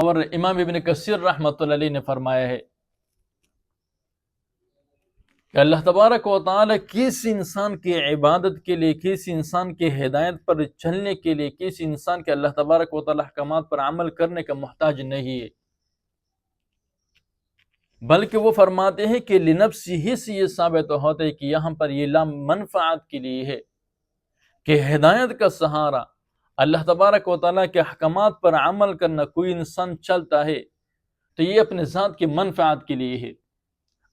اور امام ابن کثیر رحمۃ اللہ علیہ نے فرمایا ہے کہ اللہ تبارک و تعالی کسی انسان کی عبادت کے لیے، کسی انسان کی ہدایت پر چلنے کے لیے، کسی انسان کے اللہ تبارک و تعالی احکامات پر عمل کرنے کا محتاج نہیں ہے، بلکہ وہ فرماتے ہیں کہ لنفسی ہی سے یہ ثابت ہوتا ہے کہ یہاں پر یہ لام منفعت کے لیے ہے، کہ ہدایت کا سہارا اللہ تبارک و تعالیٰ کے احکامات پر عمل کرنا کوئی انسان چلتا ہے تو یہ اپنے ذات کی منفعت کے لیے ہے۔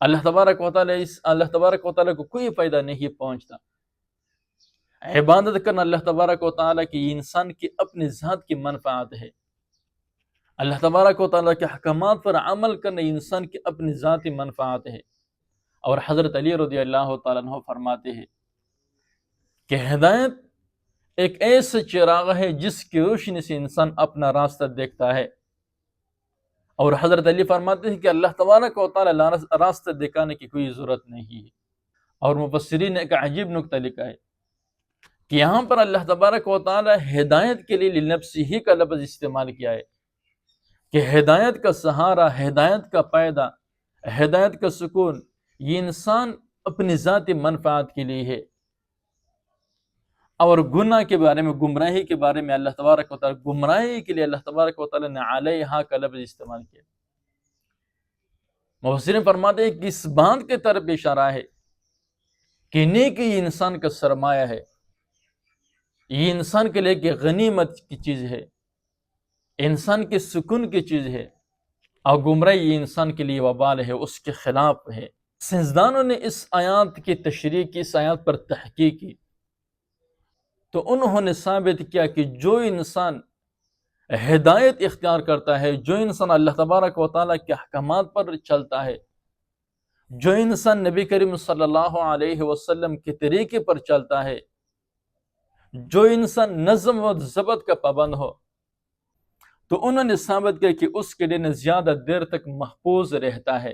اللہ تبارک و تعالیٰ کو کوئی فائدہ نہیں پہنچتا۔ عبادت کرنا اللہ تبارک و تعالیٰ کی انسان کی اپنی ذات کی منفعت ہے۔ اللہ تبارک و تعالیٰ کے احکامات پر عمل کرنا انسان کی اپنی ذاتی منفعت ہے۔ اور حضرت علی رضی اللہ تعالیٰ عنہ فرماتے ہیں کہ ہدایت ایک ایسا چراغ ہے جس کی روشنی سے انسان اپنا راستہ دیکھتا ہے، اور حضرت علی فرماتے ہیں کہ اللہ تبارک و تعالیٰ راستہ دکھانے کی کوئی ضرورت نہیں ہے۔ اور مفسرین نے ایک عجیب نکتہ لکھا ہے کہ یہاں پر اللہ تبارک و تعالیٰ ہدایت کے لیے لنفسی ہی کا لفظ استعمال کیا ہے، کہ ہدایت کا سہارا، ہدایت کا فائدہ، ہدایت کا سکون یہ انسان اپنی ذاتی منفعت کے لیے ہے۔ اور گناہ کے بارے میں، گمراہی کے بارے میں اللہ تبارک و تعالیٰ، گمراہی کے لیے اللہ تبارک و تعالیٰ نے علیہا کا لفظ استعمال کیا۔ مفسرین فرماتے ہیں کہ اس بات کی طرف اشارہ ہے کہ نیکی یہ انسان کا سرمایہ ہے، یہ انسان کے لیے کہ غنیمت کی چیز ہے، انسان کے سکون کی چیز ہے، اور گمراہی یہ انسان کے لیے وبال ہے، اس کے خلاف ہے۔ سائنسدانوں نے اس آیات کی تشریح کی، اس آیات پر تحقیق کی، تو انہوں نے ثابت کیا کہ جو انسان ہدایت اختیار کرتا ہے، جو انسان اللہ تبارک و تعالیٰ کے احکامات پر چلتا ہے، جو انسان نبی کریم صلی اللہ علیہ وسلم کے طریقے پر چلتا ہے، جو انسان نظم و ضبط کا پابند ہو، تو انہوں نے ثابت کیا کہ اس کے دین زیادہ دیر تک محفوظ رہتا ہے۔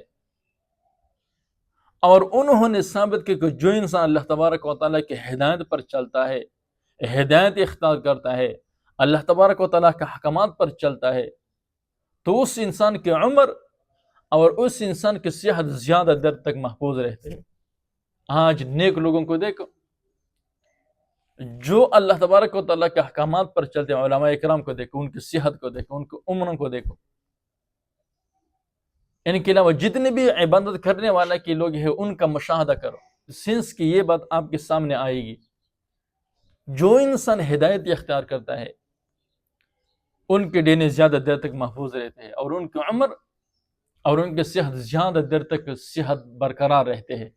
اور انہوں نے ثابت کیا کہ جو انسان اللہ تبارک و تعالیٰ کی ہدایت پر چلتا ہے، ہدایت اختیار کرتا ہے، اللہ تبارک و تعالیٰ کے احکامات پر چلتا ہے، تو اس انسان کی عمر اور اس انسان کی صحت زیادہ دیر تک محفوظ رہتے ہیں۔ آج نیک لوگوں کو دیکھو، جو اللہ تبارک و تعالیٰ کے احکامات پر چلتے ہیں، علماء اکرام کو دیکھو، ان کی صحت کو دیکھو، ان کی عمروں کو دیکھو، ان کے علاوہ جتنے بھی عبادت کرنے والا کے لوگ ہیں ان کا مشاہدہ کرو، سنس کی یہ بات آپ کے سامنے آئے گی۔ جو انسان ہدایت اختیار کرتا ہے ان کے دین زیادہ دیر تک محفوظ رہتے ہیں، اور ان کی عمر اور ان کی صحت زیادہ دیر تک صحت برقرار رہتے ہیں۔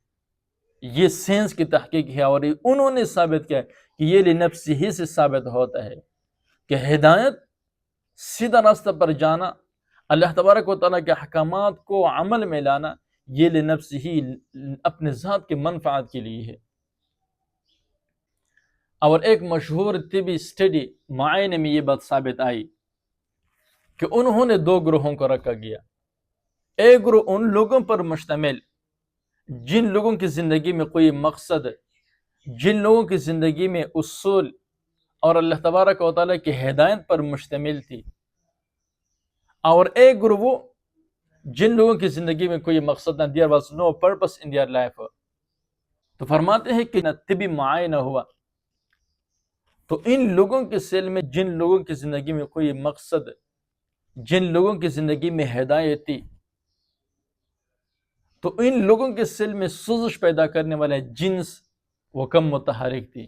یہ سائنس کی تحقیق ہے، اور انہوں نے ثابت کیا کہ یہ لنفسی ہی سے ثابت ہوتا ہے کہ ہدایت، سیدھا راستہ پر جانا، اللہ تبارک و تعالیٰ کے احکامات کو عمل میں لانا، یہ لنفسی ہی، اپنے ذات کی منفعت کے لیے ہے۔ اور ایک مشہور طبی اسٹڈی، معائنے میں یہ بات ثابت آئی کہ انہوں نے دو گروہوں کو رکھا گیا۔ ایک گروہ ان لوگوں پر مشتمل جن لوگوں کی زندگی میں کوئی مقصد، جن لوگوں کی زندگی میں اصول اور اللہ تبارک و تعالیٰ کی ہدایت پر مشتمل تھی، اور ایک گروہ وہ جن لوگوں کی زندگی میں کوئی مقصد نہ، there was no purpose in their life۔ تو فرماتے ہیں کہ نہ طبی معائنہ ہوا تو ان لوگوں کے سیل میں، جن لوگوں کی زندگی میں کوئی مقصد، جن لوگوں کی زندگی میں ہدایت تھی، تو ان لوگوں کے سیل میں سوزش پیدا کرنے والے جنس وہ کم متحرک تھی،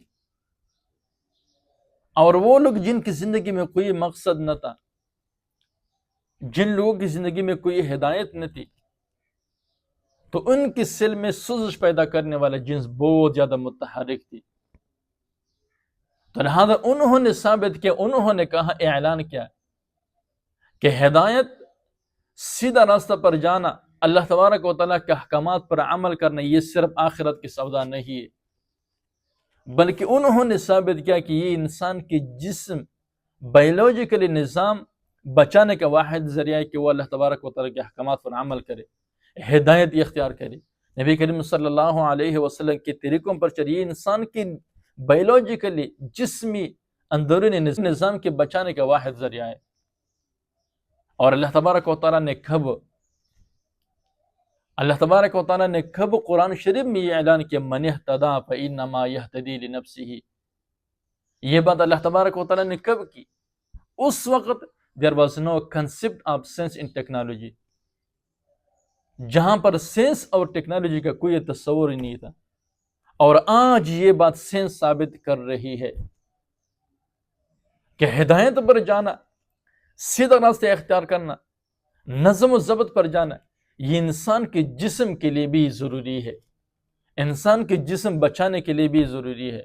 اور وہ لوگ جن کی زندگی میں کوئی مقصد نہ تھا، جن لوگوں کی زندگی میں کوئی ہدایت نہ تھی، تو ان کی سیل میں سوزش پیدا کرنے والے جنس بہت زیادہ متحرک تھی۔ تو لہذا انہوں نے ثابت کیا، انہوں نے کہا، اعلان کیا کہ ہدایت، سیدھا راستہ پر جانا، اللہ تبارک و تعالیٰ کے احکامات پر عمل کرنا، یہ صرف آخرت کی سودا نہیں ہے، بلکہ انہوں نے ثابت کیا کہ یہ انسان کے جسم، بایولوجیکلی نظام بچانے کا واحد ذریعہ ہے کہ وہ اللہ تبارک و تعالیٰ کے احکامات پر عمل کرے، ہدایت اختیار کرے، نبی کریم صلی اللہ علیہ وسلم کے طریقوں پر چلے۔ یہ انسان کی بایولوجیکلی، جسمی اندرونی نظام کے بچانے کا واحد ذریعہ ہے۔ اور اللہ تبارک و تعالیٰ نے کب قرآن شریف میں یہ اعلان کیا من اہتدی فانما یہتدی لنفسہ، یہ بات اللہ تبارک و تعالیٰ نے کب کی؟ اس وقت there was no concept of science in technology، جہاں پر سائنس اور ٹیکنالوجی کا کوئی تصور ہی نہیں تھا، اور آج یہ بات سائنس ثابت کر رہی ہے کہ ہدایت پر جانا، سیدھا راستہ اختیار کرنا، نظم و ضبط پر جانا، یہ انسان کے جسم کے لیے بھی ضروری ہے، انسان کے جسم بچانے کے لیے بھی ضروری ہے۔